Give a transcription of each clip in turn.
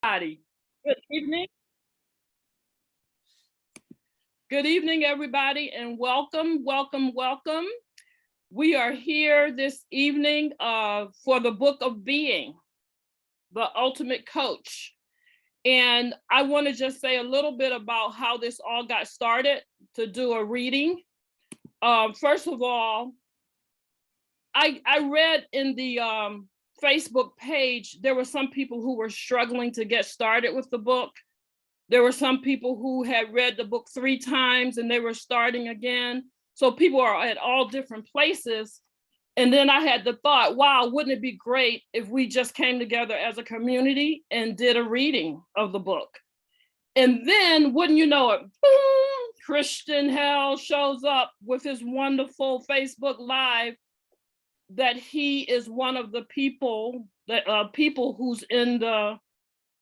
Everybody. Good evening. Good evening, everybody, and welcome, welcome, welcome. We are here this evening for the book of Being, the Ultimate Coach. And I want to just say a little bit about how this all got started to do a reading. First of all, I read in the Facebook page, there were some people who were struggling to get started with the book. There were some people who had read the book 3 times and they were starting again. So people are at all different places. And then I had the thought, wow, wouldn't it be great if we just came together as a community and did a reading of the book? And then, wouldn't you know it, boom, Kristian Helle shows up with his wonderful Facebook Live that he is one of the people who's in the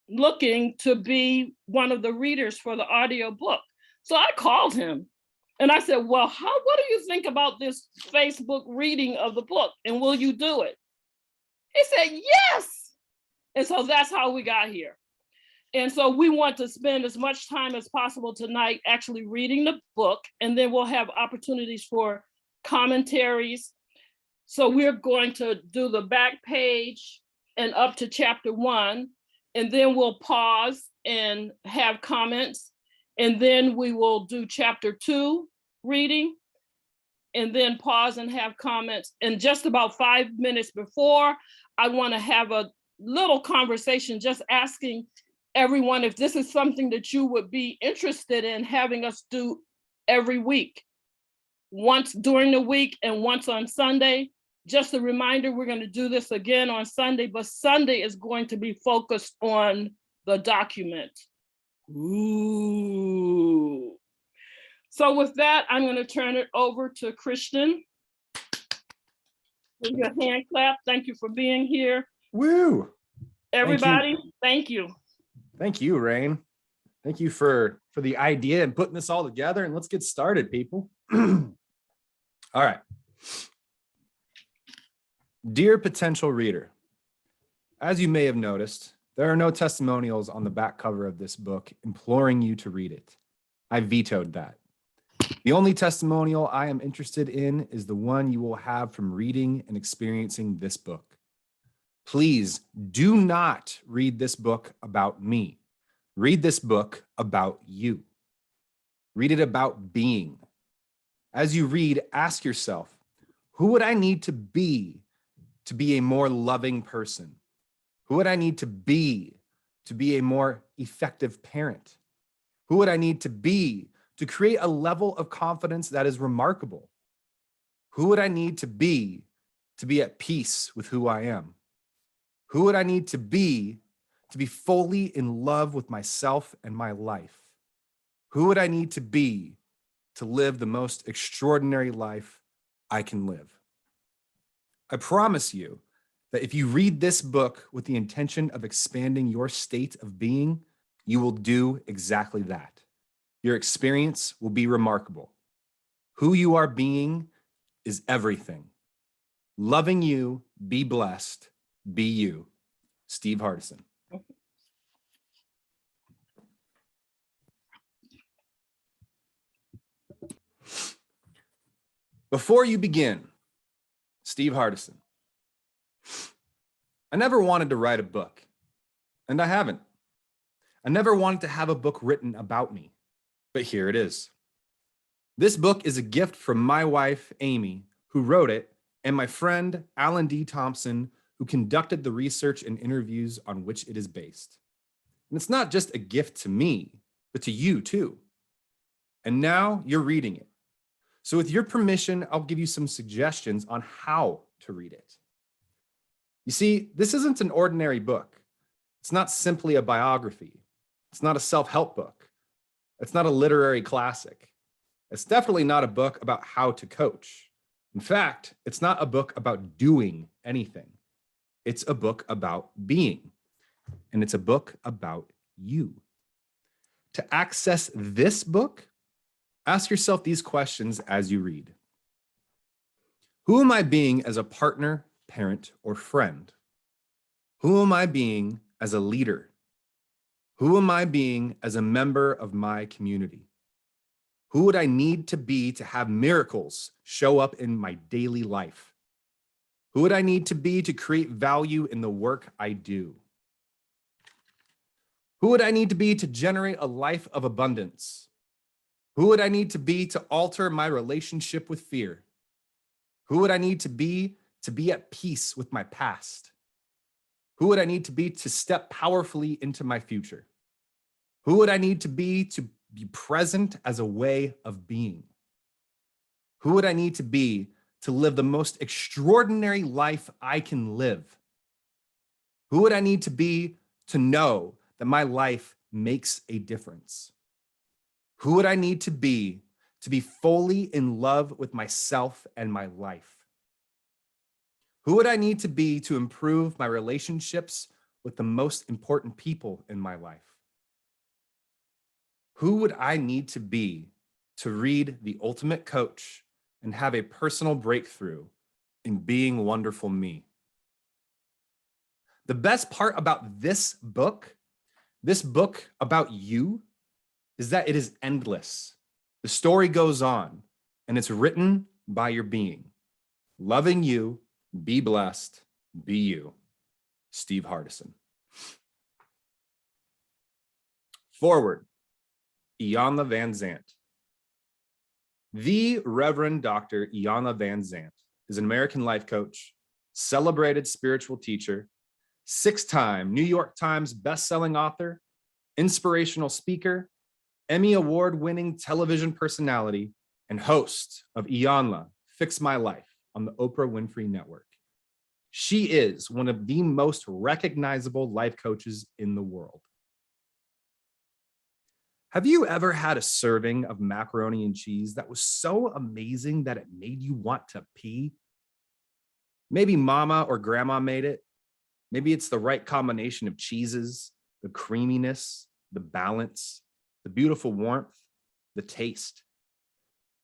looking to be one of the readers for the audio book. So I called him and I said, well, what do you think about this Facebook reading of the book? And will you do it? He said, yes. And so that's how we got here. And so we want to spend as much time as possible tonight actually reading the book, and then we'll have opportunities for commentaries. So we're going to do the back page and up to chapter 1, and then we'll pause and have comments, and then we will do chapter 2 reading, and then pause and have comments. And just about 5 minutes before, I want to have a little conversation, just asking everyone if this is something that you would be interested in having us do every week, once during the week and once on Sunday. Just a reminder, we're going to do this again on Sunday, but Sunday is going to be focused on the document. Ooh. So with that, I'm going to turn it over to Kristian. With your hand clap. Thank you for being here. Woo! Everybody, thank you. Thank you, Rain. Thank you for the idea and putting this all together, and let's get started, people. All right. Dear potential reader, as you may have noticed, there are no testimonials on the back cover of this book imploring you to read it. I vetoed that. The only testimonial I am interested in is the one you will have from reading and experiencing this book. Please do not read this book about me. Read this book about you. Read it about being. As you read, ask yourself, who would I need to be a more loving person? Who would I need to be a more effective parent? Who would I need to be to create a level of confidence that is remarkable? Who would I need to be at peace with who I am? Who would I need to be fully in love with myself and my life? Who would I need to be to live the most extraordinary life I can live? I promise you that if you read this book with the intention of expanding your state of being, you will do exactly that. Your experience will be remarkable. Who you are being is everything. Loving you, be blessed, be you. Steve Hardison. Before you begin, Steve Hardison. I never wanted to write a book, and I haven't. I never wanted to have a book written about me, but here it is. This book is a gift from my wife, Amy, who wrote it, and my friend, Alan D. Thompson, who conducted the research and interviews on which it is based. And it's not just a gift to me, but to you too. And now you're reading it. So with your permission, I'll give you some suggestions on how to read it. You see, this isn't an ordinary book. It's not simply a biography. It's not a self-help book. It's not a literary classic. It's definitely not a book about how to coach. In fact, it's not a book about doing anything. It's a book about being, and it's a book about you. To access this book, ask yourself these questions as you read. Who am I being as a partner, parent, or friend? Who am I being as a leader? Who am I being as a member of my community? Who would I need to be to have miracles show up in my daily life? Who would I need to be to create value in the work I do? Who would I need to be to generate a life of abundance? Who would I need to be to alter my relationship with fear? Who would I need to be at peace with my past? Who would I need to be to step powerfully into my future? Who would I need to be present as a way of being? Who would I need to be to live the most extraordinary life I can live? Who would I need to be to know that my life makes a difference? Who would I need to be fully in love with myself and my life? Who would I need to be to improve my relationships with the most important people in my life? Who would I need to be to read The Ultimate Coach and have a personal breakthrough in being wonderful me? The best part about this book about you, is that it is endless. The story goes on, and it's written by your being. Loving you, be blessed, be you. Steve Hardison. Forward, Iyanla Van Zandt. The Reverend Dr. Iyanla Van Zandt is an American life coach, celebrated spiritual teacher, 6-time New York Times bestselling author, inspirational speaker, Emmy Award-winning television personality, and host of Iyanla, Fix My Life on the Oprah Winfrey Network. She is one of the most recognizable life coaches in the world. Have you ever had a serving of macaroni and cheese that was so amazing that it made you want to pee? Maybe mama or grandma made it. Maybe it's the right combination of cheeses, the creaminess, the balance, the beautiful warmth, the taste.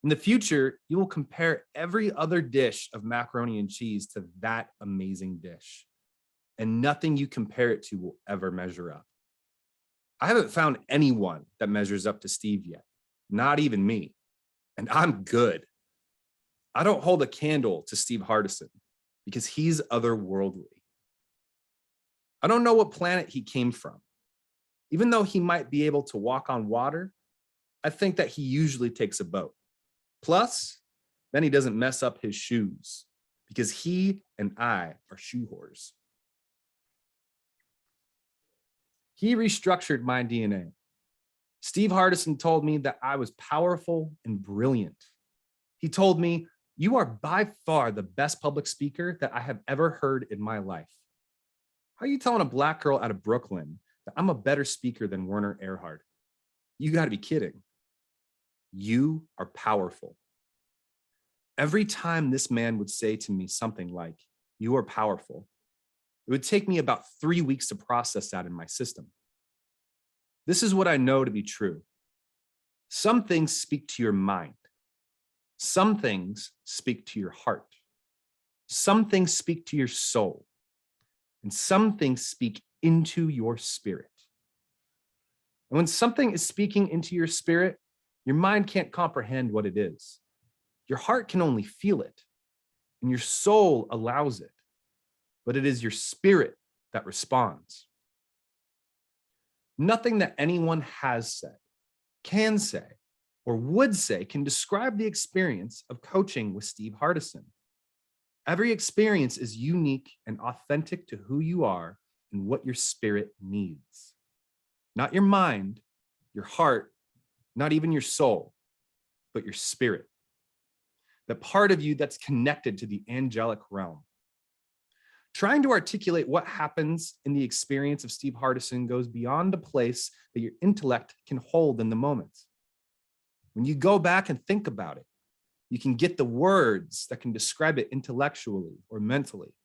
In the future, you will compare every other dish of macaroni and cheese to that amazing dish, and nothing you compare it to will ever measure up. I haven't found anyone that measures up to Steve yet, not even me, and I'm good. I don't hold a candle to Steve Hardison because he's otherworldly. I don't know what planet he came from. Even though he might be able to walk on water, I think that he usually takes a boat. Plus, then he doesn't mess up his shoes because he and I are shoe whores. He restructured my DNA. Steve Hardison told me that I was powerful and brilliant. He told me, "You are by far the best public speaker that I have ever heard in my life." How are you telling a Black girl out of Brooklyn that I'm a better speaker than Werner Erhard? You got to be kidding. You are powerful. Every time this man would say to me something like, "You are powerful," it would take me about 3 weeks to process that in my system. This is what I know to be true. Some things speak to your mind. Some things speak to your heart. Some things speak to your soul. And some things speak into your spirit. And when something is speaking into your spirit, your mind can't comprehend what it is. Your heart can only feel it, and your soul allows it, but it is your spirit that responds. Nothing that anyone has said, can say, or would say can describe the experience of coaching with Steve Hardison. Every experience is unique and authentic to who you are and what your spirit needs. Not your mind, your heart, not even your soul, but your spirit. The part of you that's connected to the angelic realm. Trying to articulate what happens in the experience of Steve Hardison goes beyond a place that your intellect can hold in the moment. When you go back and think about it, you can get the words that can describe it intellectually or mentally,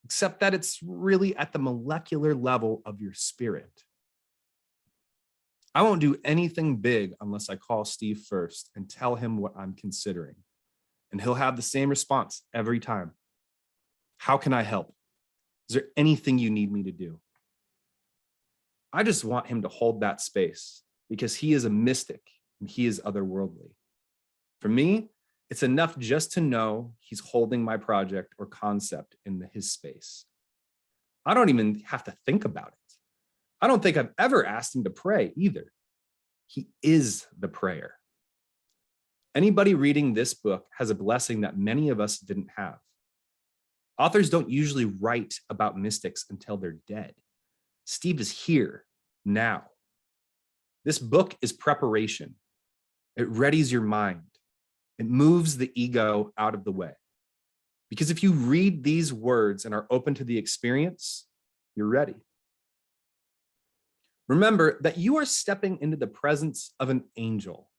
except that it's really at the molecular level of your spirit. I won't do anything big unless I call Steve first and tell him what I'm considering, and he'll have the same response every time. How can I help? Is there anything you need me to do? I just want him to hold that space because he is a mystic and he is otherworldly. For me, it's enough just to know he's holding my project or concept in his space. I don't even have to think about it. I don't think I've ever asked him to pray either. He is the prayer. Anybody reading this book has a blessing that many of us didn't have. Authors don't usually write about mystics until they're dead. Steve is here now. This book is preparation. It readies your mind. It moves the ego out of the way. Because if you read these words and are open to the experience, you're ready. Remember that you are stepping into the presence of an angel.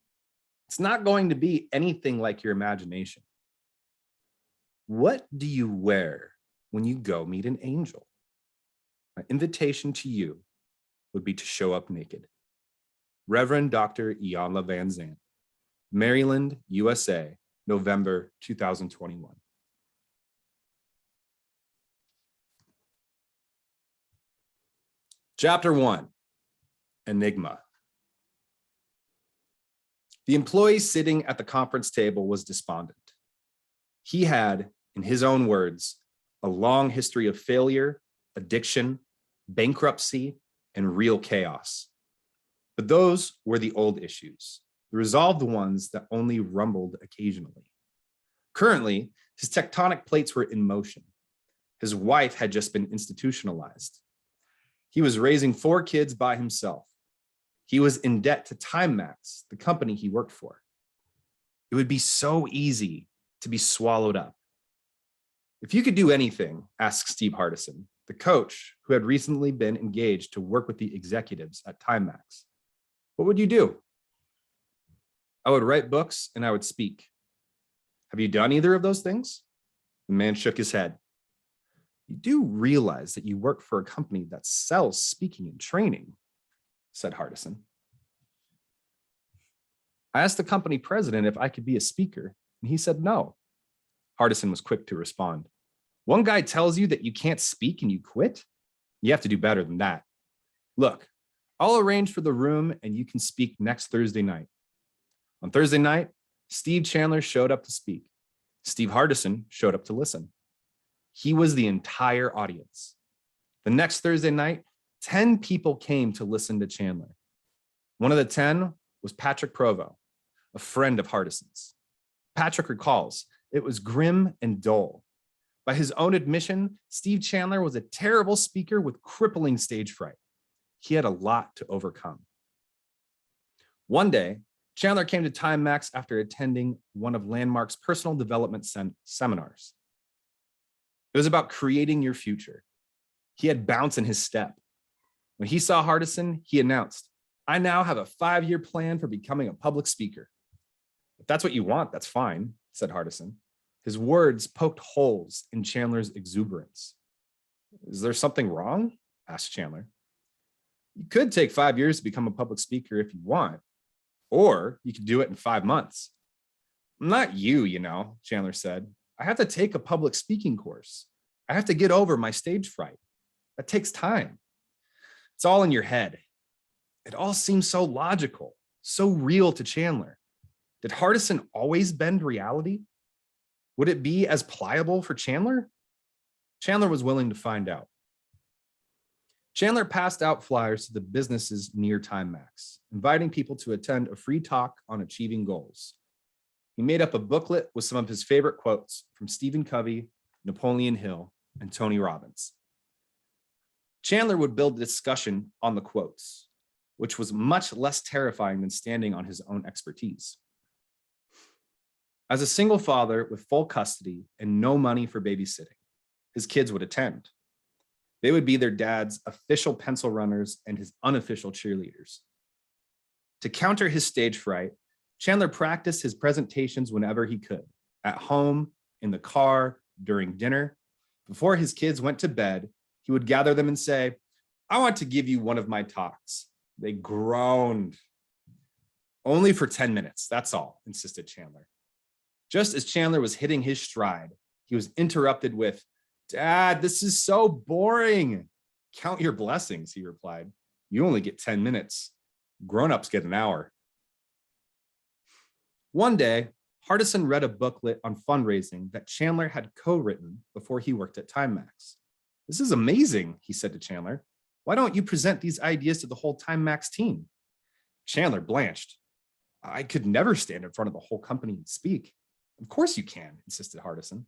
It's not going to be anything like your imagination. What do you wear when you go meet an angel? My invitation to you would be to show up naked. Reverend Dr. Iyanla Van Zandt, Maryland, USA, November 2021. Chapter 1, Enigma. The employee sitting at the conference table was despondent. He had, in his own words, a long history of failure, addiction, bankruptcy, and real chaos. But those were the old issues, the resolved ones that only rumbled occasionally. Currently, his tectonic plates were in motion. His wife had just been institutionalized. He was raising 4 kids by himself. He was in debt to TimeMax, the company he worked for. It would be so easy to be swallowed up. If you could do anything, asked Steve Hardison, the coach who had recently been engaged to work with the executives at TimeMax, what would you do? I would write books and I would speak. Have you done either of those things? The man shook his head. You do realize that you work for a company that sells speaking and training, said Hardison. I asked the company president if I could be a speaker, and he said no. Hardison was quick to respond. One guy tells you that you can't speak and you quit? You have to do better than that. Look, I'll arrange for the room and you can speak next Thursday night. On Thursday night, Steve Chandler showed up to speak. Steve Hardison showed up to listen. He was the entire audience. The next Thursday night, 10 people came to listen to Chandler. One of the 10 was Patrick Provo, a friend of Hardison's. Patrick recalls, it was grim and dull. By his own admission, Steve Chandler was a terrible speaker with crippling stage fright. He had a lot to overcome. One day, Chandler came to TimeMax after attending one of Landmark's personal development seminars. It was about creating your future. He had bounce in his step. When he saw Hardison, he announced, I now have a 5-year plan for becoming a public speaker. If that's what you want, that's fine, said Hardison. His words poked holes in Chandler's exuberance. Is there something wrong? Asked Chandler. You could take 5 years to become a public speaker if you want, or you could do it in 5 months. I'm not you, Chandler said. I have to take a public speaking course. I have to get over my stage fright. That takes time. It's all in your head. It all seems so logical, so real to Chandler. Did Hardison always bend reality? Would it be as pliable for Chandler? Chandler was willing to find out. Chandler passed out flyers to the businesses near TimeMax, inviting people to attend a free talk on achieving goals. He made up a booklet with some of his favorite quotes from Stephen Covey, Napoleon Hill, and Tony Robbins. Chandler would build a discussion on the quotes, which was much less terrifying than standing on his own expertise. As a single father with full custody and no money for babysitting, his kids would attend. They would be their dad's official pencil runners and his unofficial cheerleaders. To counter his stage fright, Chandler practiced his presentations whenever he could, at home, in the car, during dinner. Before his kids went to bed, he would gather them and say, I want to give you one of my talks. They groaned. Only for 10 minutes, that's all, insisted Chandler. Just as Chandler was hitting his stride, he was interrupted with, Dad, this is so boring. Count your blessings, he replied. You only get 10 minutes. Grown-ups get an hour. One day, Hardison read a booklet on fundraising that Chandler had co-written before he worked at Time Max. This is amazing, he said to Chandler. Why don't you present these ideas to the whole Time Max team? Chandler blanched. I could never stand in front of the whole company and speak. Of course you can, insisted Hardison.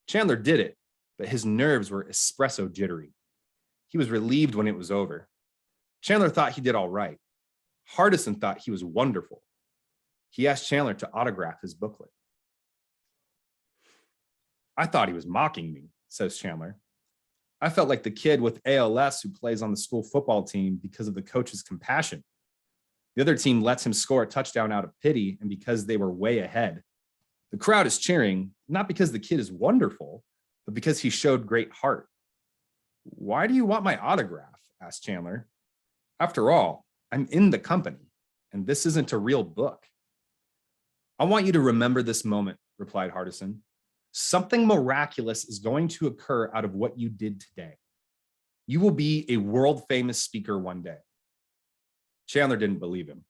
Chandler did it, but his nerves were espresso jittery. He was relieved when it was over. Chandler thought he did all right. Hardison thought he was wonderful. He asked Chandler to autograph his booklet. I thought he was mocking me, says Chandler. I felt like the kid with ALS who plays on the school football team because of the coach's compassion. The other team lets him score a touchdown out of pity and because they were way ahead. The crowd is cheering, not because the kid is wonderful, but because he showed great heart. Why do you want my autograph? Asked Chandler. After all, I'm in the company, and this isn't a real book. I want you to remember this moment, replied Hardison. Something miraculous is going to occur out of what you did today. You will be a world-famous speaker one day. Chandler didn't believe him.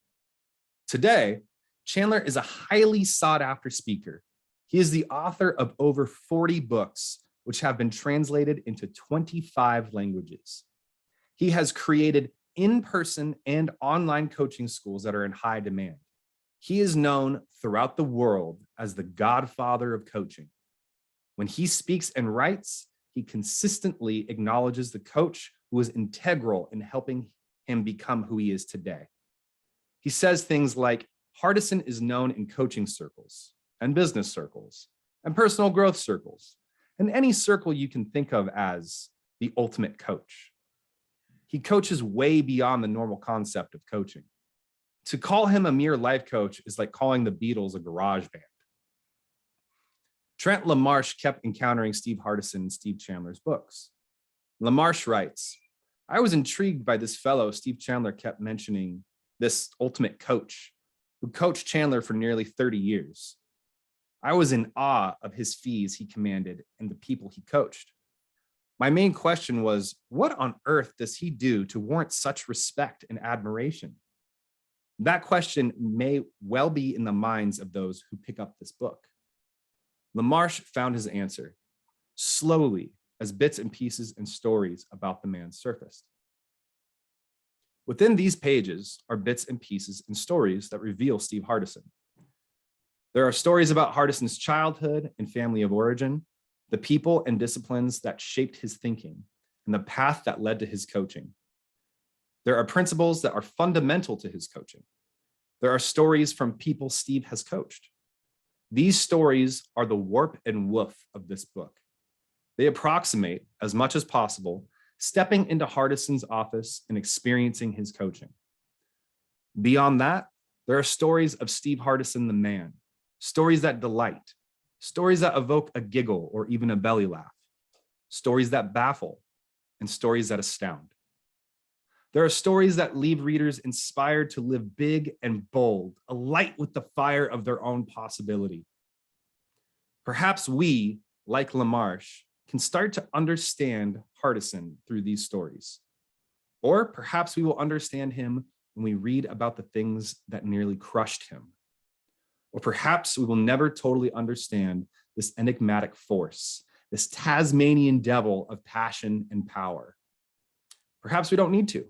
Today, Chandler is a highly sought-after speaker. He is the author of over 40 books, which have been translated into 25 languages. He has created in-person and online coaching schools that are in high demand. He is known throughout the world as the godfather of coaching. When he speaks and writes, he consistently acknowledges the coach who was integral in helping him become who he is today. He says things like, Hardison is known in coaching circles and business circles and personal growth circles and any circle you can think of as the ultimate coach. He coaches way beyond the normal concept of coaching. To call him a mere life coach is like calling the Beatles a garage band. Trent LaMarche kept encountering Steve Hardison in Steve Chandler's books. LaMarche writes, I was intrigued by this fellow Steve Chandler kept mentioning, this ultimate coach, who coached Chandler for nearly 30 years. I was in awe of his fees he commanded and the people he coached. My main question was, what on earth does he do to warrant such respect and admiration? That question may well be in the minds of those who pick up this book. LaMarche found his answer, slowly, as bits and pieces and stories about the man surfaced. Within these pages are bits and pieces and stories that reveal Steve Hardison. There are stories about Hardison's childhood and family of origin, the people and disciplines that shaped his thinking, and the path that led to his coaching. There are principles that are fundamental to his coaching. There are stories from people Steve has coached. These stories are the warp and woof of this book. They approximate, as much as possible, stepping into Hardison's office and experiencing his coaching. Beyond that, there are stories of Steve Hardison the man, stories that delight, stories that evoke a giggle or even a belly laugh, stories that baffle, and stories that astound. There are stories that leave readers inspired to live big and bold, alight with the fire of their own possibility. Perhaps we, like LaMarche, can start to understand Hardison through these stories. Or perhaps we will understand him when we read about the things that nearly crushed him. Or perhaps we will never totally understand this enigmatic force, this Tasmanian devil of passion and power. Perhaps we don't need to.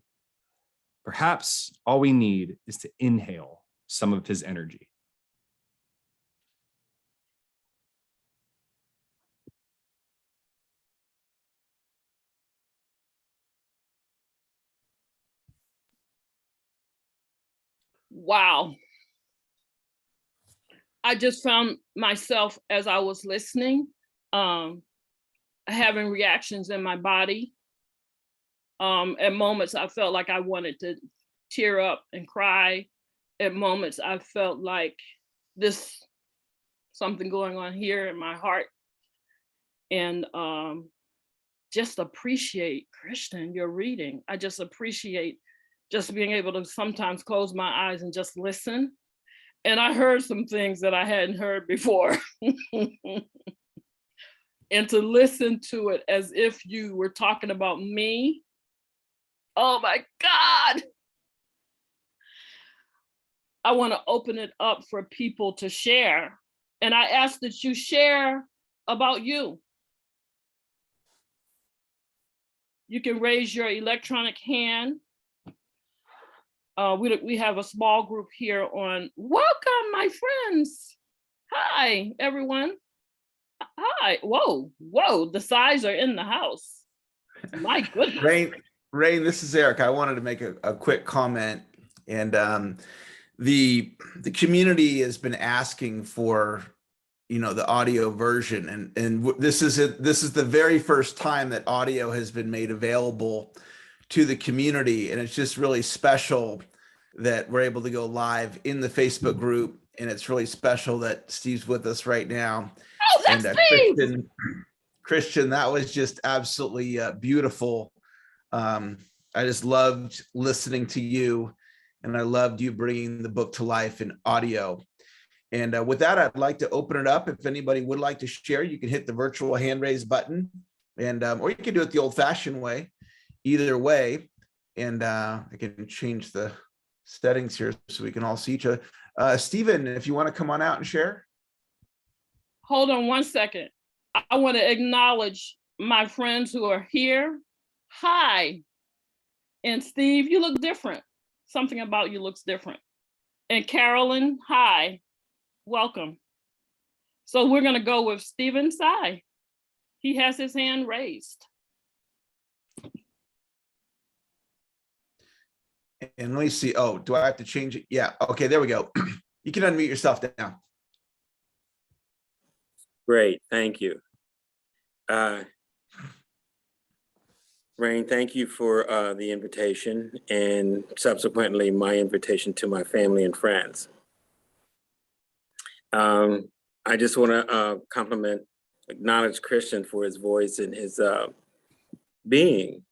Perhaps all we need is to inhale some of his energy. Wow. I just found myself as I was listening, having reactions in my body. At moments, I felt like I wanted to tear up and cry. At moments, I felt like this something going on here in my heart. And just appreciate, Kristian, your reading. I just appreciate just being able to sometimes close my eyes and just listen. And I heard some things that I hadn't heard before. And to listen to it as if you were talking about me, Oh my God. I want to open it up for people to share. And I ask that you share about you. You can raise your electronic hand. We have a small group here on. Welcome, my friends. Hi, everyone. Hi. Whoa, the sides are in the house. My goodness. Rain, this is Eric. I wanted to make a quick comment. And the community has been asking for, the audio version. And this is the very first time that audio has been made available to the community. And it's just really special that we're able to go live in the Facebook group. And it's really special that Steve's with us right now. Oh, that's Steve. Kristian, that was just absolutely beautiful. I just loved listening to you, and I loved you bringing the book to life in audio. And with that, I'd like to open it up. If anybody would like to share, you can hit the virtual hand raise button, and or you can do it the old-fashioned way. Either way, and I can change the settings here so we can all see each other. Stephen, if you want to come on out and share. Hold on one second. I want to acknowledge my friends who are here. Hi. And Steve, you look different. Something about you looks different. And Carolyn, hi. Welcome. So we're going to go with Stephen Tsai. He has his hand raised. And let me see. Oh, do I have to change it? Yeah. Okay, there we go. You can unmute yourself now. Great, thank you. Rain, thank you for the invitation and subsequently my invitation to my family and friends. I just want to acknowledge Kristian for his voice and his being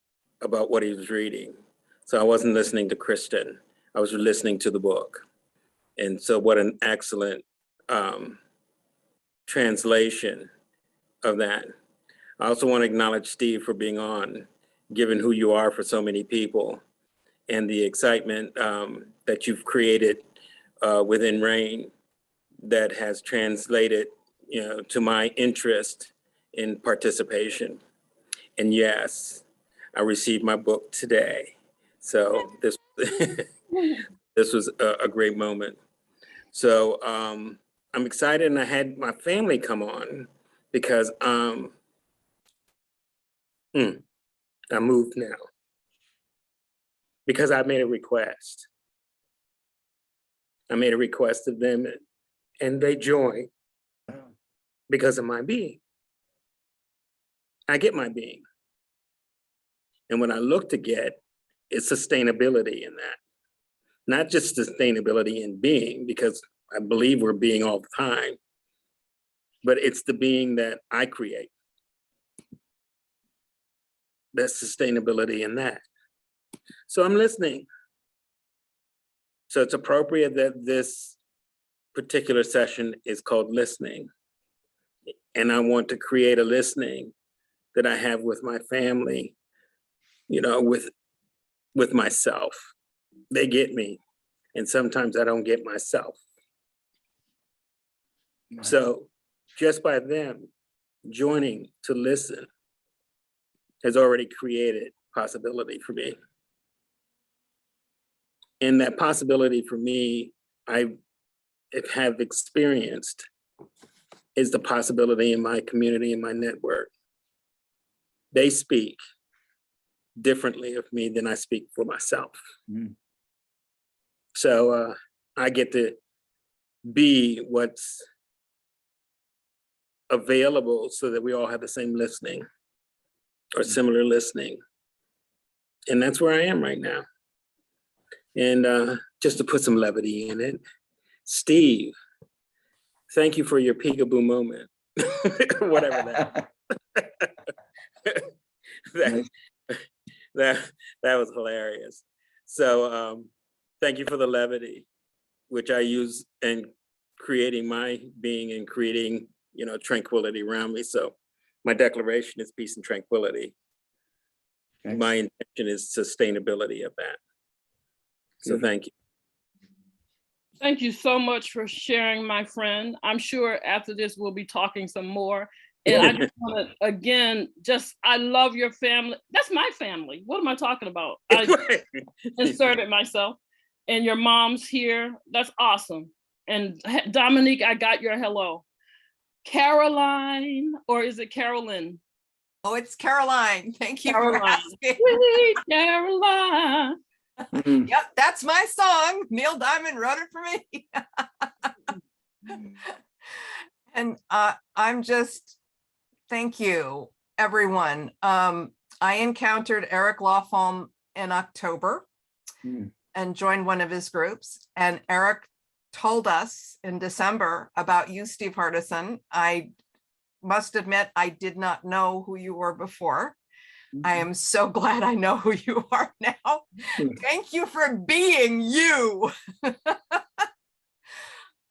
about what he was reading. So I wasn't listening to Kristian, I was listening to the book. And so what an excellent translation of that. I also want to acknowledge Steve for being on, given who you are for so many people and the excitement that you've created within Rain that has translated, to my interest in participation. And yes, I received my book today. So this, this was a great moment. So I'm excited, and I had my family come on because I moved now because I made a request. I made a request of them, and they joined because of my being. I get my being. And what I look to get is sustainability in that. Not just sustainability in being, because I believe we're being all the time, but it's the being that I create. That's sustainability in that. So I'm listening. So it's appropriate that this particular session is called listening. And I want to create a listening that I have with my family, with myself. They get me. And sometimes I don't get myself. Right. So just by them joining to listen has already created possibility for me. And that possibility for me, I have experienced is the possibility in my community, in my network. They speak differently of me than I speak for myself. Mm. So I get to be what's available so that we all have the same listening or similar listening. And that's where I am right now. And just to put some levity in it, Steve, thank you for your peekaboo moment, whatever that was hilarious. So thank you for the levity, which I use in creating my being and creating, tranquility around me. So my declaration is peace and tranquility. my intention is sustainability of that. So thank you. Thank you so much for sharing, my friend. I'm sure after this, we'll be talking some more. And I just want to, again, I love your family. That's my family. What am I talking about? I inserted myself. And your mom's here. That's awesome. And Dominique, I got your hello. Caroline, or is it Carolyn? Oh, it's Caroline. Thank you Caroline. for asking. Sweet Caroline. Yep, that's my song. Neil Diamond wrote it for me. And I'm just, thank you, everyone. I encountered Eric Lawfalm in October and joined one of his groups. And Eric told us in December about you, Steve Hardison. I must admit, I did not know who you were before. I am so glad I know who you are now. Thank you for being you.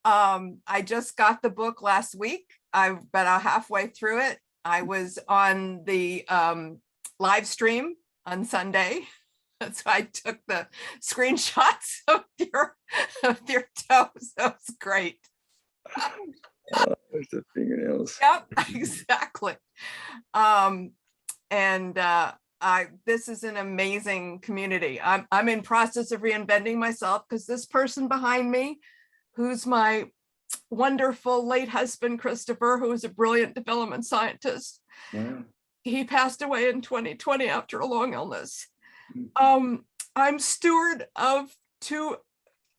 I just got the book last week. I've been halfway through it. I was on the live stream on Sunday. So I took the screenshots of your toes. That was great. There's the fingernails. Yep, exactly. This is an amazing community. I'm in process of reinventing myself because this person behind me, who's my wonderful late husband, Christopher, who is a brilliant development scientist. Wow. He passed away in 2020 after a long illness. I'm steward of two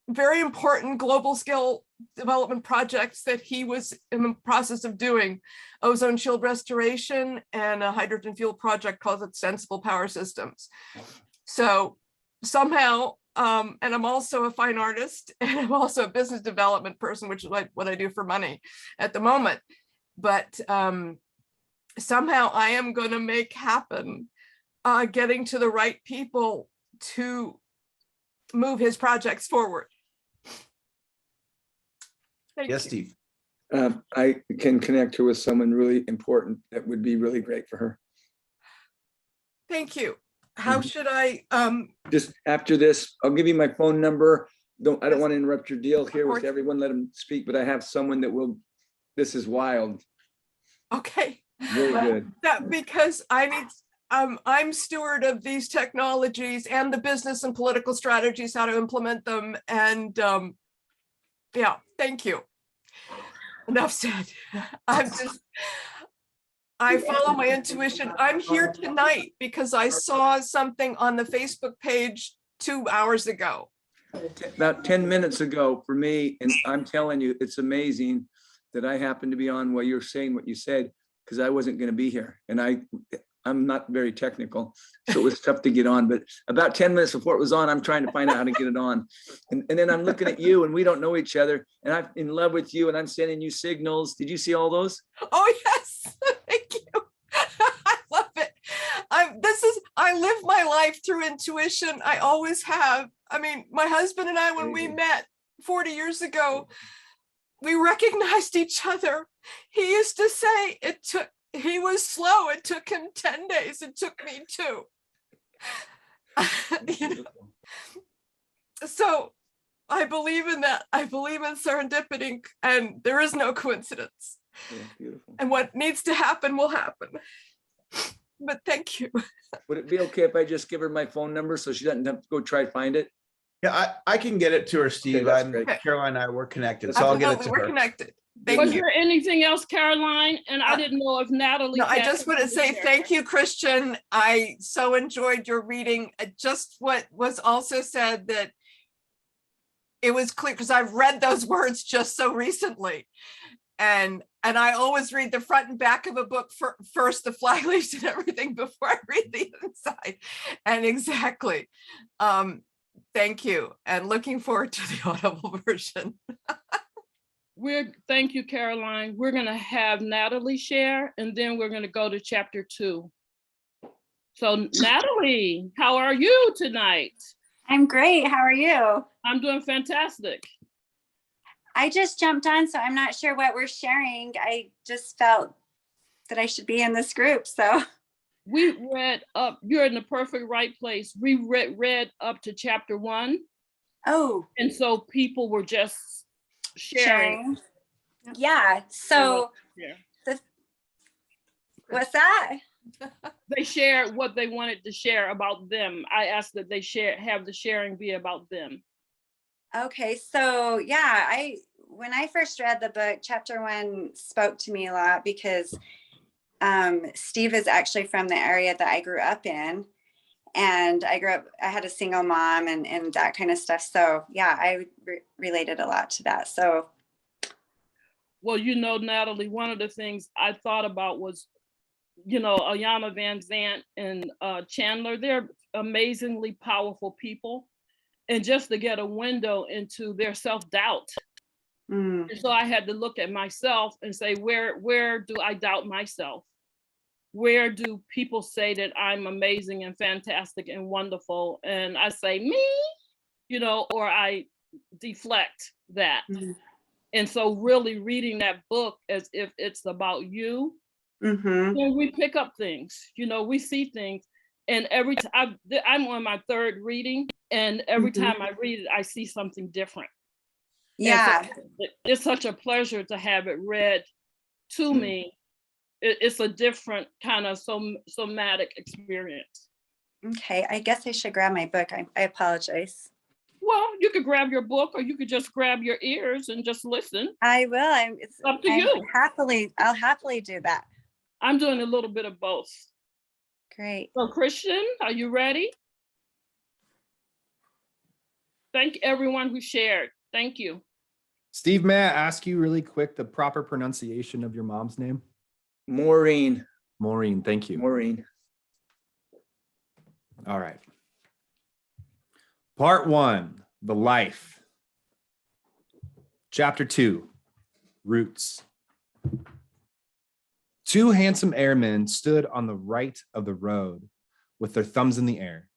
very important global scale development projects that he was in the process of doing: ozone shield restoration and a hydrogen fuel project called Extensible Power Systems. So somehow, and I'm also a fine artist, and I'm also a business development person, which is what I do for money at the moment. But somehow I am going to make happen getting to the right people to move his projects forward. Thank Yes, you. Steve. I can connect her with someone really important that would be really great for her. Thank you. How should I, Just after this, I'll give you my phone number. I don't Yes. want to interrupt your deal here course. with everyone. Let them speak, but I have someone that will. This is wild. okay. Very good. That because I need, I'm steward of these technologies and the business and political strategies, how to implement them. And yeah, thank you. Enough said. I follow my intuition. I'm here tonight because I saw something on the Facebook page 2 hours ago. About 10 minutes ago for me, and I'm telling you, it's amazing that I happened to be on while you're saying what you said, because I wasn't going to be here, and I'm not very technical, so it was tough to get on. But about 10 minutes before it was on, I'm trying to find out how to get it on, and then I'm looking at you, and we don't know each other, and I'm in love with you, and I'm sending you signals. Did you see all those? Oh yes, thank you. I love it. I live my life through intuition. I always have. I mean, my husband and I, when we met 40 years ago, we recognized each other. He used to say he was slow. It took him 10 days. It took me 2. You know? So I believe in that. I believe in serendipity, and there is no coincidence. Yeah, beautiful. And what needs to happen will happen. But thank you. Would it be okay if I just give her my phone number so she doesn't have to go try to find it? Yeah, I can get it to her, Steve. that's great. Caroline and I were connected, so I'll get it to We're her. connected. Thank Was you. there anything else, Caroline? And I didn't know if Natalie. No, I had just want to say something thank you, Kristian. I so enjoyed your reading. Just what was also said, that it was clear, because I've read those words just so recently. And I always read the front and back of a book first, the fly leaves and everything, before I read the inside. And exactly. Thank you. And looking forward to the audible version. Thank you, Caroline. We're going to have Natalie share, and then we're going to go to chapter 2. So Natalie, how are you tonight? I'm great. How are you? I'm doing fantastic. I just jumped on, so I'm not sure what we're sharing. I just felt that I should be in this group. So We read up, you're in the perfect right place. We read up to chapter 1. Oh, And so people were just sharing. Yeah. So Yeah. what's that? They shared what they wanted to share about them. I asked that they have the sharing be about them. Okay. So yeah, when I first read the book, chapter 1 spoke to me a lot because Steve is actually from the area that I grew up in. And I had a single mom and that kind of stuff. So yeah, I related a lot to that. So. Well, Natalie, one of the things I thought about was, Ayanna Van Zant and Chandler, they're amazingly powerful people. And just to get a window into their self-doubt. And so I had to look at myself and say, where do I doubt myself? Where do people say that I'm amazing and fantastic and wonderful? And I say, me, or I deflect that. And so really reading that book as if it's about you, we pick up things, we see things. And every time I'm on my 3rd reading, and every time I read it, I see something different. Yeah. So it's such a pleasure to have it read to me. It's a different kind of somatic experience. Okay, I guess I should grab my book. I apologize. Well, you could grab your book, or you could just grab your ears and just listen. I will. It's up to you. I'll happily do that. I'm doing a little bit of both. Great. So Kristian, are you ready? Thank everyone who shared. Thank you. Steve, may I ask you really quick the proper pronunciation of your mom's name? Maureen. Maureen, thank you. Maureen. All right. Part 1, the life. Chapter 2, roots. 2 handsome airmen stood on the right of the road with their thumbs in the air.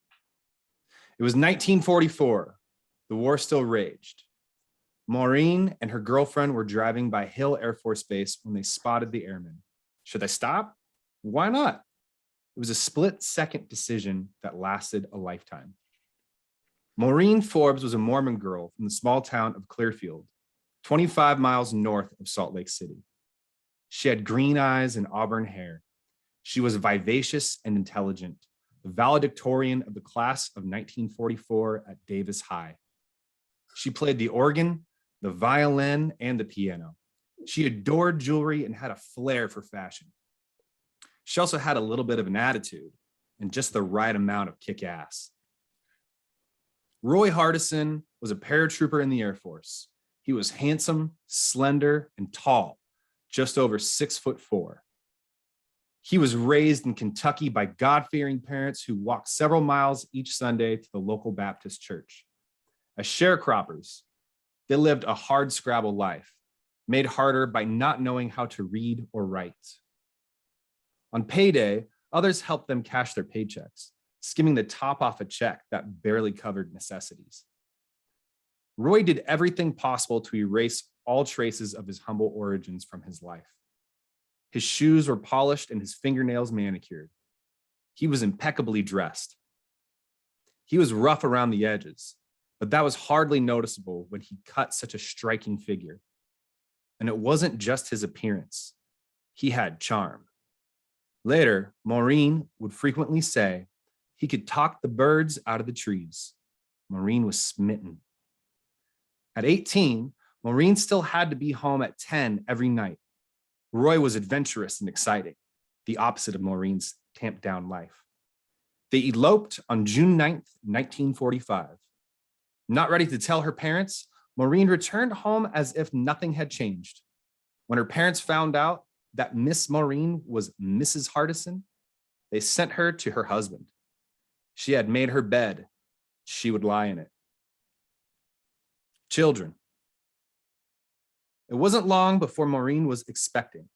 It was 1944. The war still raged. Maureen and her girlfriend were driving by Hill Air Force Base when they spotted the airmen. Should they stop? Why not? It was a split-second decision that lasted a lifetime. Maureen Forbes was a Mormon girl from the small town of Clearfield, 25 miles north of Salt Lake City. She had green eyes and auburn hair. She was vivacious and intelligent, the valedictorian of the class of 1944 at Davis High. She played the organ, the violin, and the piano. She adored jewelry and had a flair for fashion. She also had a little bit of an attitude and just the right amount of kick-ass. Roy Hardison was a paratrooper in the Air Force. He was handsome, slender, and tall, just over 6'4". He was raised in Kentucky by God-fearing parents who walked several miles each Sunday to the local Baptist church. As sharecroppers, they lived a hard scrabble life, made harder by not knowing how to read or write. On payday, others helped them cash their paychecks, skimming the top off a check that barely covered necessities. Roy did everything possible to erase all traces of his humble origins from his life. His shoes were polished and his fingernails manicured. He was impeccably dressed. He was rough around the edges, but that was hardly noticeable when he cut such a striking figure. And it wasn't just his appearance. He had charm. Later, Maureen would frequently say he could talk the birds out of the trees. Maureen was smitten. At 18, Maureen still had to be home at 10 every night. Roy was adventurous and exciting, the opposite of Maureen's tamped down life. They eloped on June 9th, 1945. Not ready to tell her parents, Maureen returned home as if nothing had changed. When her parents found out that Miss Maureen was Mrs. Hardison, they sent her to her husband. She had made her bed. She would lie in it. Children. It wasn't long before Maureen was expecting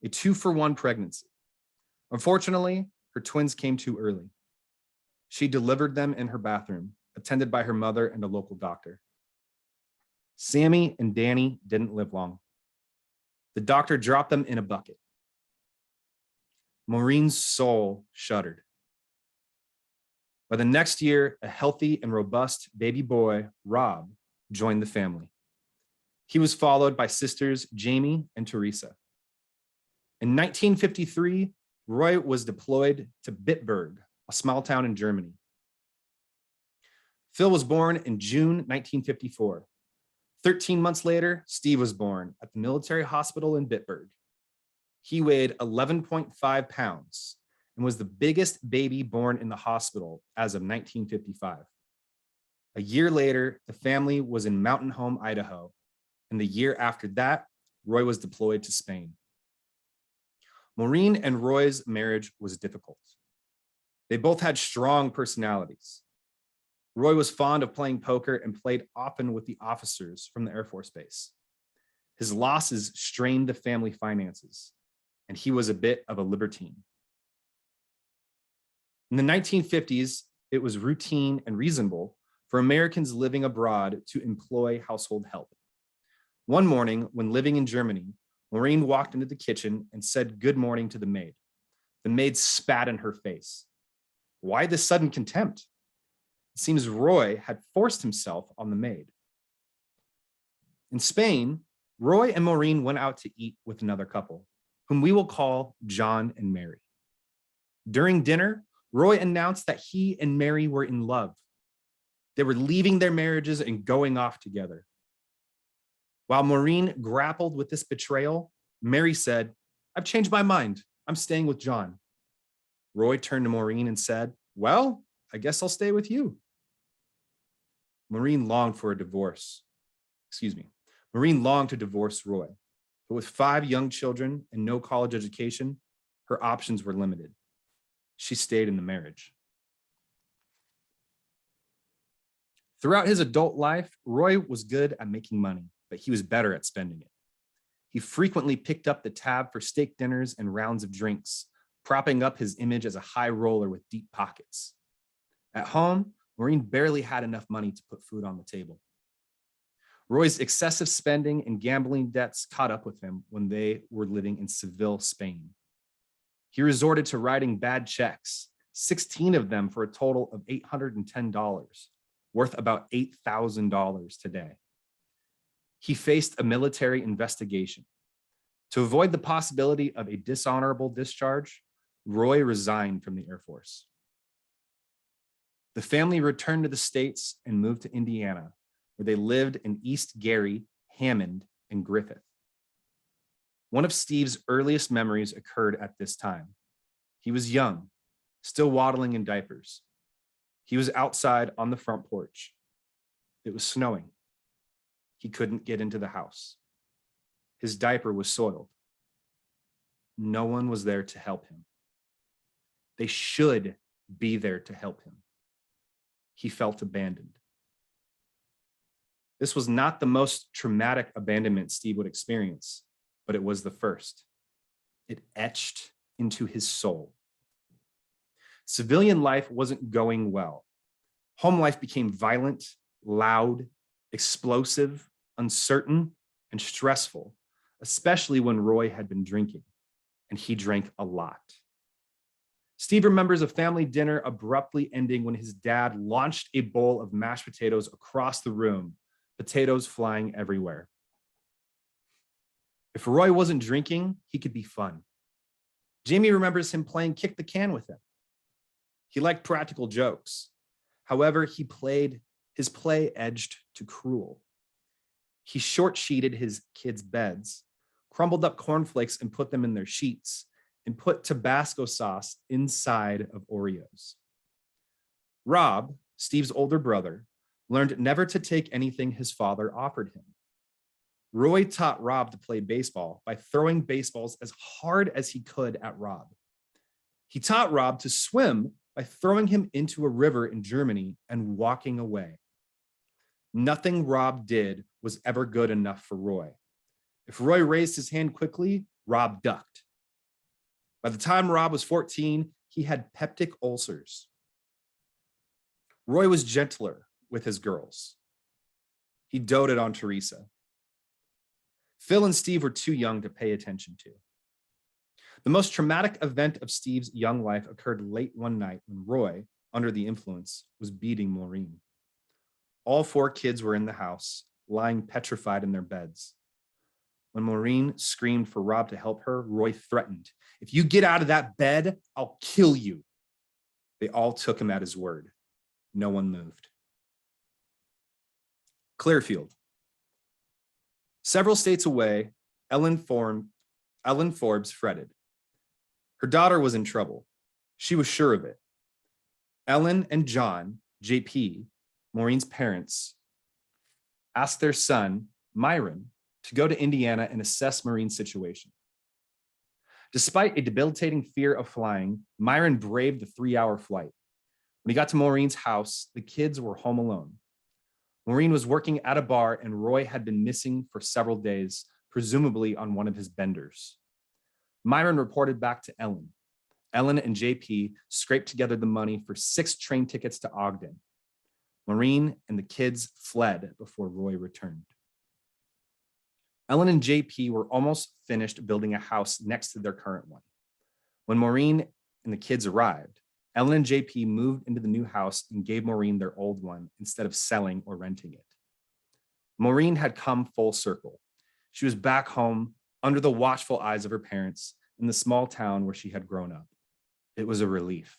a 2-for-1 pregnancy. Unfortunately, her twins came too early. She delivered them in her bathroom, attended by her mother and a local doctor. Sammy and Danny didn't live long. The doctor dropped them in a bucket. Maureen's soul shuddered. By the next year, a healthy and robust baby boy, Rob, joined the family. He was followed by sisters Jamie and Teresa. In 1953, Roy was deployed to Bitburg, a small town in Germany. Phil was born in June 1954. 13 months later, Steve was born at the military hospital in Bitburg. He weighed 11.5 pounds and was the biggest baby born in the hospital as of 1955. A year later, the family was in Mountain Home, Idaho, and the year after that, Roy was deployed to Spain. Maureen and Roy's marriage was difficult. They both had strong personalities. Roy was fond of playing poker and played often with the officers from the Air Force Base. His losses strained the family finances, and he was a bit of a libertine. In the 1950s, it was routine and reasonable for Americans living abroad to employ household help. One morning, when living in Germany, Maureen walked into the kitchen and said good morning to the maid. The maid spat in her face. Why this sudden contempt? It seems Roy had forced himself on the maid. In Spain, Roy and Maureen went out to eat with another couple, whom we will call John and Mary. During dinner, Roy announced that he and Mary were in love. They were leaving their marriages and going off together. While Maureen grappled with this betrayal, Mary said, "I've changed my mind. I'm staying with John." Roy turned to Maureen and said, "Well, I guess I'll stay with you." Maureen longed for a divorce. Maureen longed to divorce Roy, but with 5 young children and no college education, her options were limited. She stayed in the marriage. Throughout his adult life, Roy was good at making money, but he was better at spending it. He frequently picked up the tab for steak dinners and rounds of drinks, propping up his image as a high roller with deep pockets. At home, Maureen barely had enough money to put food on the table. Roy's excessive spending and gambling debts caught up with him when they were living in Seville, Spain. He resorted to writing bad checks, 16 of them for a total of $810, worth about $8,000 today. He faced a military investigation. To avoid the possibility of a dishonorable discharge, Roy resigned from the Air Force. The family returned to the States and moved to Indiana, where they lived in East Gary, Hammond, and Griffith. One of Steve's earliest memories occurred at this time. He was young, still waddling in diapers. He was outside on the front porch. It was snowing. He couldn't get into the house. His diaper was soiled. No one was there to help him. They should be there to help him. He felt abandoned. This was not the most traumatic abandonment Steve would experience, but it was the first. It etched into his soul. Civilian life wasn't going well. Home life became violent, loud, explosive, uncertain, and stressful, especially when Roy had been drinking, and he drank a lot. Steve remembers a family dinner abruptly ending when his dad launched a bowl of mashed potatoes across the room, potatoes flying everywhere. If Roy wasn't drinking, he could be fun. Jamie remembers him playing kick the can with him. He liked practical jokes. However, his play edged to cruel. He short-sheeted his kids' beds, crumbled up cornflakes and put them in their sheets, and put Tabasco sauce inside of Oreos. Rob, Steve's older brother, learned never to take anything his father offered him. Roy taught Rob to play baseball by throwing baseballs as hard as he could at Rob. He taught Rob to swim by throwing him into a river in Germany and walking away. Nothing Rob did was ever good enough for Roy. If Roy raised his hand quickly, Rob ducked. By the time Rob was 14, he had peptic ulcers. Roy was gentler with his girls. He doted on Teresa. Phil and Steve were too young to pay attention to. The most traumatic event of Steve's young life occurred late one night when Roy, under the influence, was beating Maureen. All 4 kids were in the house, lying petrified in their beds. When Maureen screamed for Rob to help her, Roy threatened, "If you get out of that bed, I'll kill you." They all took him at his word. No one moved. Clearfield. Several states away, Ellen Forbes fretted. Her daughter was in trouble. She was sure of it. Ellen and John, JP, Maureen's parents, asked their son, Myron, to go to Indiana and assess Maureen's situation. Despite a debilitating fear of flying, Myron braved the 3-hour flight. When he got to Maureen's house, the kids were home alone. Maureen was working at a bar and Roy had been missing for several days, presumably on one of his benders. Myron reported back to Ellen. Ellen and JP scraped together the money for 6 train tickets to Ogden. Maureen and the kids fled before Roy returned. Ellen and JP were almost finished building a house next to their current one. When Maureen and the kids arrived, Ellen and JP moved into the new house and gave Maureen their old one instead of selling or renting it. Maureen had come full circle. She was back home under the watchful eyes of her parents in the small town where she had grown up. It was a relief.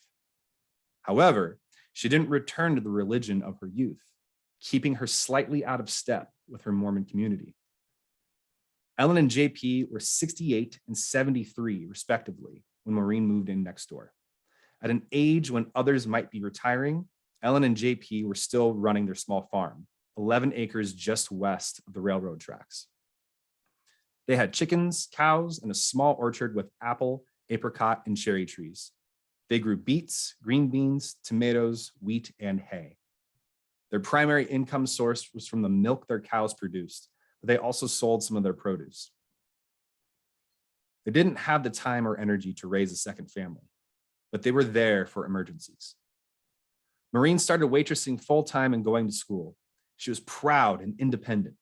However, she didn't return to the religion of her youth, keeping her slightly out of step with her Mormon community. Ellen and JP were 68 and 73, respectively, when Maureen moved in next door. At an age when others might be retiring, Ellen and JP were still running their small farm, 11 acres just west of the railroad tracks. They had chickens, cows, and a small orchard with apple, apricot, and cherry trees. They grew beets, green beans, tomatoes, wheat, and hay. Their primary income source was from the milk their cows produced, but they also sold some of their produce. They didn't have the time or energy to raise a second family, but they were there for emergencies. Maureen started waitressing full-time and going to school. She was proud and independent.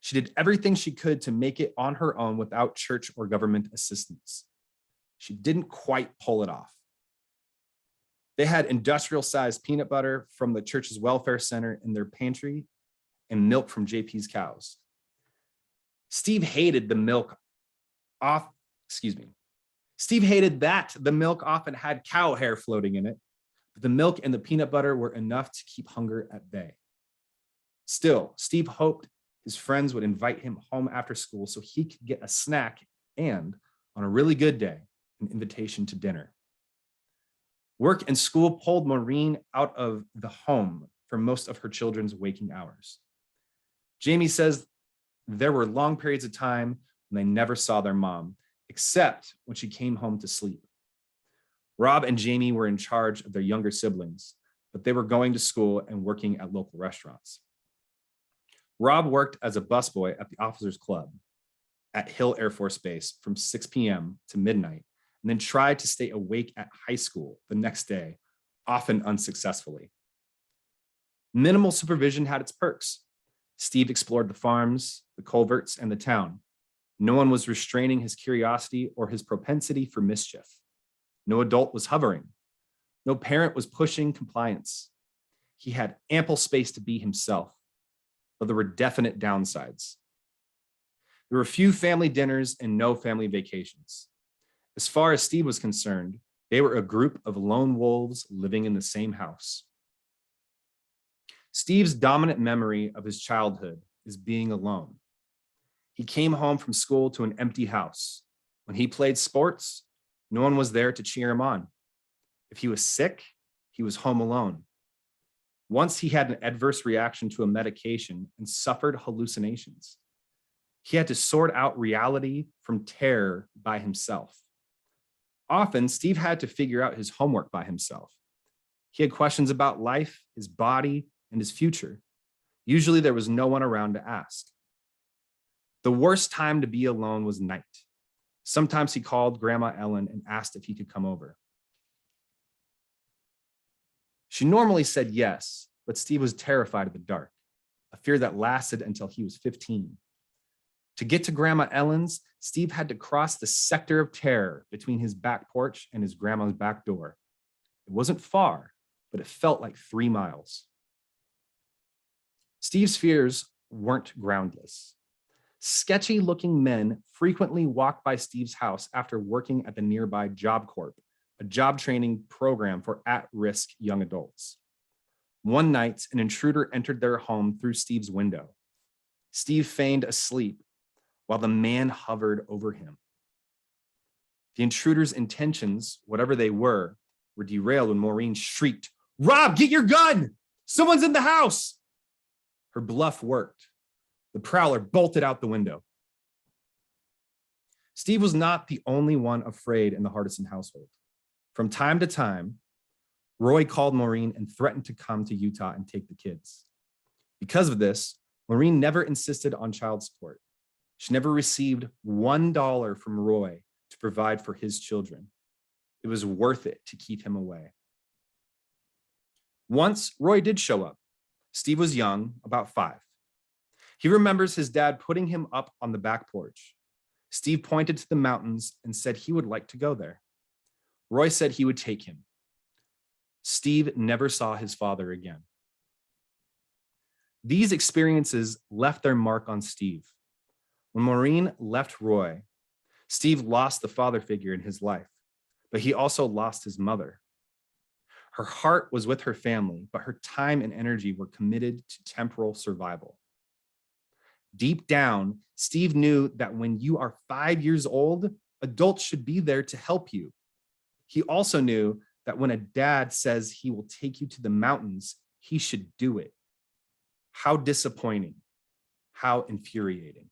She did everything she could to make it on her own without church or government assistance. She didn't quite pull it off. They had industrial-sized peanut butter from the church's welfare center in their pantry and milk from JP's cows. Steve hated the milk Steve hated that the milk often had cow hair floating in it, but the milk and the peanut butter were enough to keep hunger at bay. Still, Steve hoped his friends would invite him home after school so he could get a snack and, on a really good day, an invitation to dinner. Work and school pulled Maureen out of the home for most of her children's waking hours. Jamie says there were long periods of time when they never saw their mom, except when she came home to sleep. Rob and Jamie were in charge of their younger siblings, but they were going to school and working at local restaurants. Rob worked as a busboy at the Officers Club at Hill Air Force Base from 6 p.m. to midnight, and then tried to stay awake at high school the next day, often unsuccessfully. Minimal supervision had its perks. Steve explored the farms, the culverts, and the town. No one was restraining his curiosity or his propensity for mischief. No adult was hovering. No parent was pushing compliance. He had ample space to be himself, but there were definite downsides. There were few family dinners and no family vacations. As far as Steve was concerned, they were a group of lone wolves living in the same house. Steve's dominant memory of his childhood is being alone. He came home from school to an empty house. When he played sports, no one was there to cheer him on. If he was sick, he was home alone. Once he had an adverse reaction to a medication and suffered hallucinations. He had to sort out reality from terror by himself. Often, Steve had to figure out his homework by himself. He had questions about life, his body, and his future. Usually there was no one around to ask. The worst time to be alone was night. Sometimes he called Grandma Ellen and asked if he could come over. She normally said yes, but Steve was terrified of the dark, a fear that lasted until he was 15. To get to Grandma Ellen's, Steve had to cross the sector of terror between his back porch and his grandma's back door. It wasn't far, but it felt like 3 miles. Steve's fears weren't groundless. Sketchy looking men frequently walked by Steve's house after working at the nearby Job Corps, a job training program for at-risk young adults. One night, an intruder entered their home through Steve's window. Steve feigned asleep while the man hovered over him. The intruder's intentions, whatever they were derailed when Maureen shrieked, "Rob, get your gun! Someone's in the house!" Her bluff worked. The prowler bolted out the window. Steve was not the only one afraid in the Hardison household. From time to time, Roy called Maureen and threatened to come to Utah and take the kids. Because of this, Maureen never insisted on child support. She never received $1 from Roy to provide for his children. It was worth it to keep him away. Once, Roy did show up. Steve was young, about 5. He remembers his dad putting him up on the back porch. Steve pointed to the mountains and said he would like to go there. Roy said he would take him. Steve never saw his father again. These experiences left their mark on Steve. When Maureen left Roy, Steve lost the father figure in his life, but he also lost his mother. Her heart was with her family, but her time and energy were committed to temporal survival. Deep down, Steve knew that when you are 5 years old, adults should be there to help you. He also knew that when a dad says he will take you to the mountains, he should do it. How disappointing, how infuriating.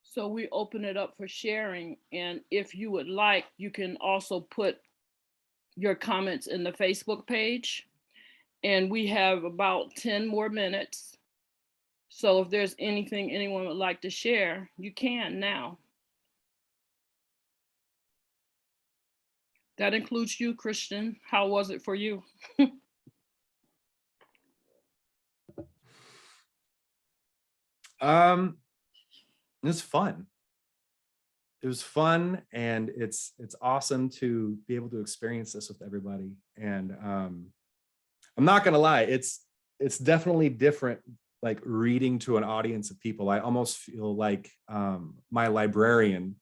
So we open it up for sharing. And if you would like, you can also put your comments in the Facebook page. And we have about 10 more minutes. So if there's anything anyone would like to share, you can now. That includes you, Kristian. How was it for you? It was fun. It was fun, and it's awesome to be able to experience this with everybody. And I'm not gonna lie, it's definitely different, like reading to an audience of people. I almost feel like my librarian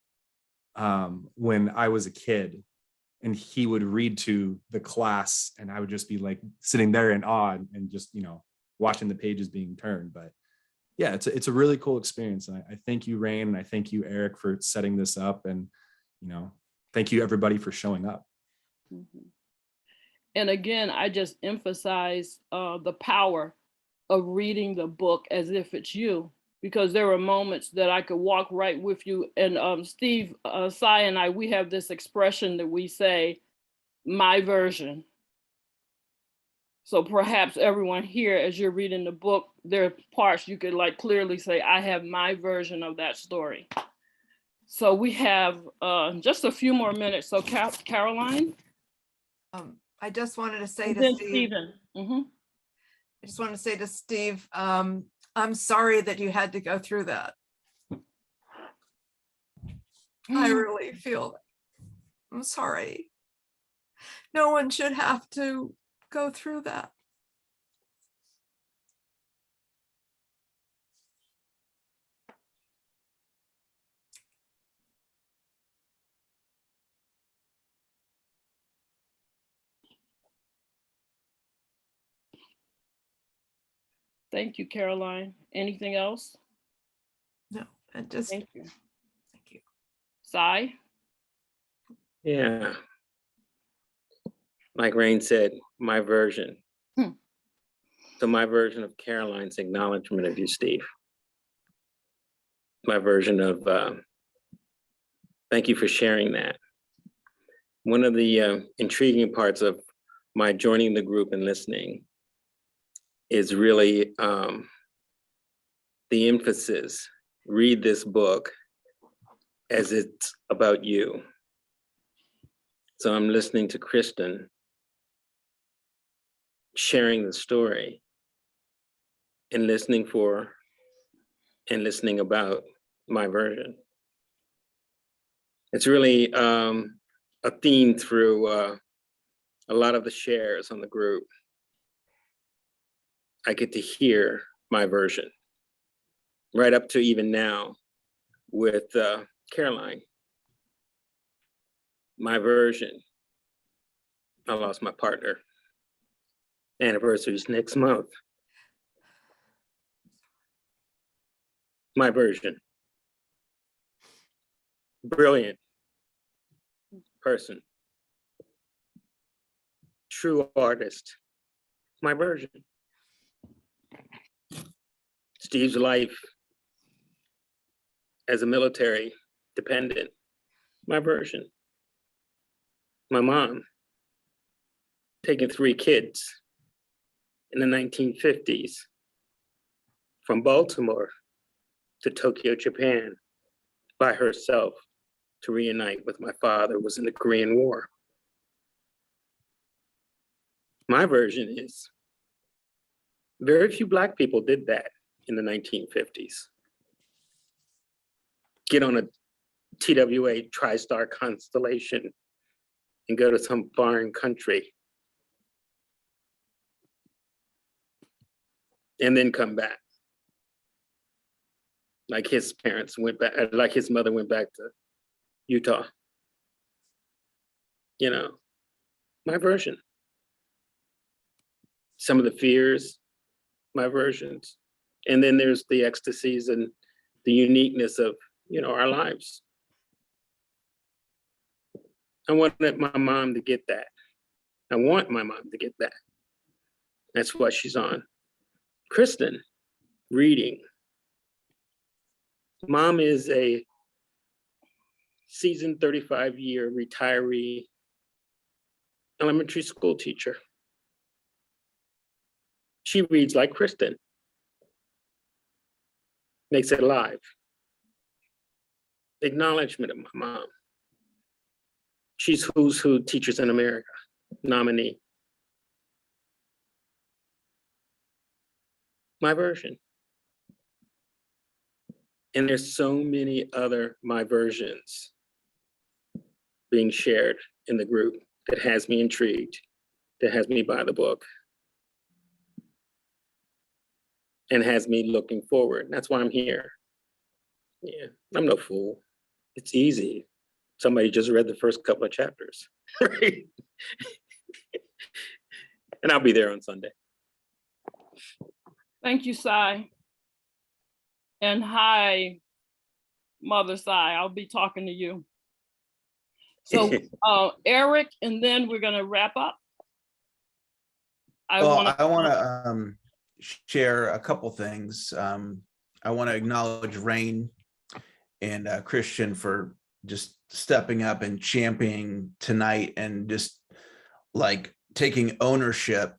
when I was a kid, and he would read to the class, and I would just be like sitting there in awe and just, watching the pages being turned. But yeah, it's a really cool experience. And I thank you, Rain, and I thank you, Eric, for setting this up. And, thank you everybody for showing up. Mm-hmm. And again, I just emphasize the power of reading the book as if it's you, because there were moments that I could walk right with you. And Steve, Sai and I, we have this expression that we say, my version. So perhaps everyone here, as you're reading the book, there are parts you could like clearly say, I have my version of that story. So we have just a few more minutes. So Caroline? I just wanted to say And to then Steve, Stephen. Mm-hmm. I just want to say to Steve, I'm sorry that you had to go through that. I really feel that. I'm sorry. No one should have to go through that. Thank you, Caroline. Anything else? No, and just Thank you. thank you. Sai? Yeah. Like Rain said, my version. So my version of Caroline's acknowledgement of you, Steve. My version of thank you for sharing that. One of the intriguing parts of my joining the group and listening is really the emphasis. Read this book as it's about you. So I'm listening to Kristian sharing the story and listening for and listening about my version. It's really a theme through a lot of the shares on the group. I get to hear my version, right up to even now with Caroline. My version. I lost my partner. Anniversary's next month. My version. Brilliant person. True artist. My version. Steve's life as a military dependent. My version. My mom taking 3 kids in the 1950s from Baltimore to Tokyo, Japan by herself to reunite with my father, who was in the Korean War. My version is very few Black people did that in the 1950s. Get on a TWA TriStar constellation and go to some foreign country and then come back. Like his parents went back, like his mother went back to Utah. You know, my version. Some of the fears, my versions. And then there's the ecstasies and the uniqueness of, you know, our lives. I wanted my mom to get that. I want my mom to get that. That's why she's on. Kristian, reading. Mom is a seasoned 35-year retiree elementary school teacher. She reads like Kristian. Makes it alive. Acknowledgement of my mom. She's Who's Who Teachers in America nominee. My version. And there's so many other my versions being shared in the group that has me intrigued, that has me buy the book, and has me looking forward. That's why I'm here. Yeah, I'm no fool. It's easy. Somebody just read the first couple of chapters, right? And I'll be there on Sunday. Thank you, Sai. And hi, Mother Sai. I'll be talking to you. So Eric, and then we're gonna wrap up. I want to share a couple things. I want to acknowledge Rain and Kristian for just stepping up and championing tonight and just like taking ownership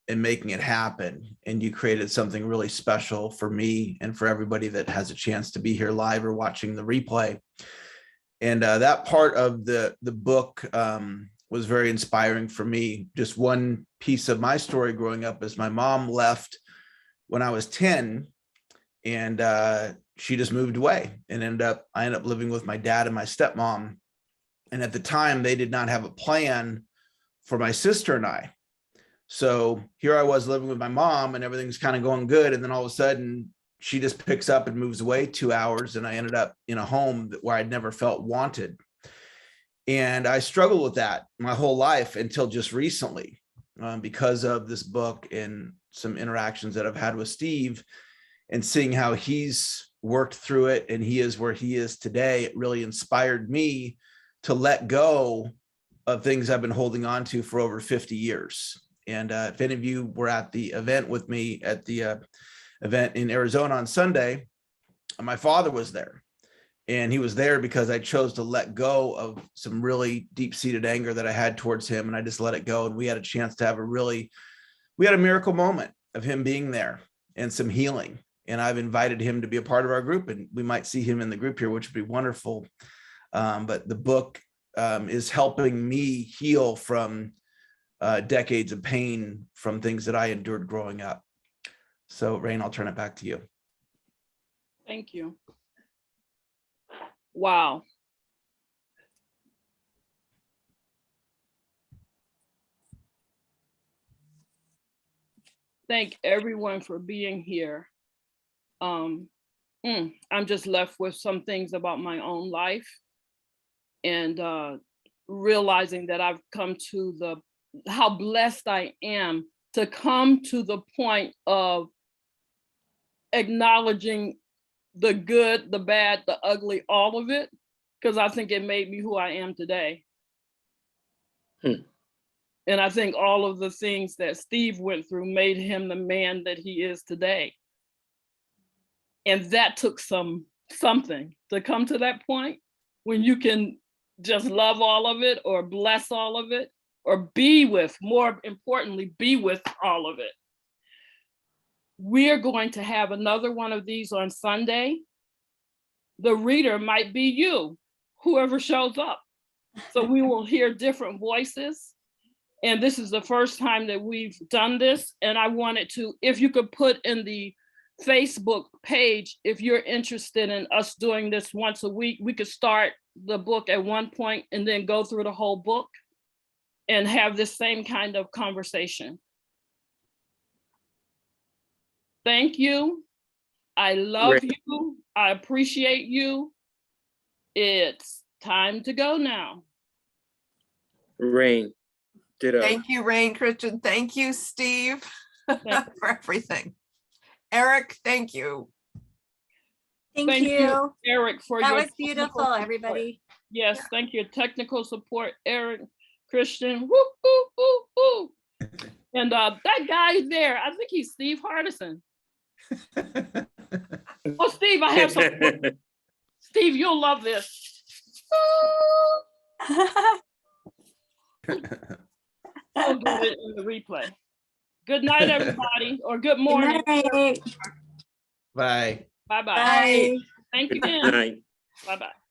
and making it happen. And you created something really special for me and for everybody that has a chance to be here live or watching the replay. And that part of the book was very inspiring for me. Just one piece of my story growing up is my mom left when I was 10, and she just moved away and I ended up living with my dad and my stepmom. And at the time, they did not have a plan for my sister and I. So here I was living with my mom and everything's kind of going good. And then all of a sudden she just picks up and moves away 2 hours. And I ended up in a home where I'd never felt wanted. And I struggled with that my whole life until just recently, because of this book and some interactions that I've had with Steve and seeing how he's worked through it and he is where he is today. It really inspired me to let go of things I've been holding on to for over 50 years. And if any of you were at the event with me at the event in Arizona on Sunday, my father was there. And he was there because I chose to let go of some really deep-seated anger that I had towards him. And I just let it go. And we had a chance to have we had a miracle moment. of him being there and some healing. And I've invited him to be a part of our group, and we might see him in the group here, which would be wonderful. But the book is helping me heal from decades of pain from things that I endured growing up. So, Rain, I'll turn it back to you. Thank you. Wow. Thank everyone for being here. I'm just left with some things about my own life, and realizing that I've come to how blessed I am to come to the point of acknowledging the good, the bad, the ugly, all of it, because I think it made me who I am today. And I think all of the things that Steve went through made him the man that he is today. And that took something to come to that point when you can just love all of it, or bless all of it, or more importantly, be with all of it. We're going to have another one of these on Sunday. The reader might be you, whoever shows up. So we will hear different voices. And this is the first time that we've done this. And I wanted to, if you could put in the Facebook page, if you're interested in us doing this once a week, we could start the book at one point and then go through the whole book and have this same kind of conversation. Thank you. I love you. I appreciate you. It's time to go now. Rain, ditto. Thank you, Rain, Kristian. Thank you, Steve, for everything. Eric, thank you. Thank you. Eric, for That your was beautiful, everybody. Yes, thank you. Technical support, Eric, Kristian. Woo, woo, woo, woo. And that guy there, I think he's Steve Hardison. Oh, Steve, I have some. Steve, you'll love this. I'll do it in the replay. Good night, everybody, or good morning. Good night. Bye. Bye-bye. Bye. Thank you Good again. night. Bye-bye.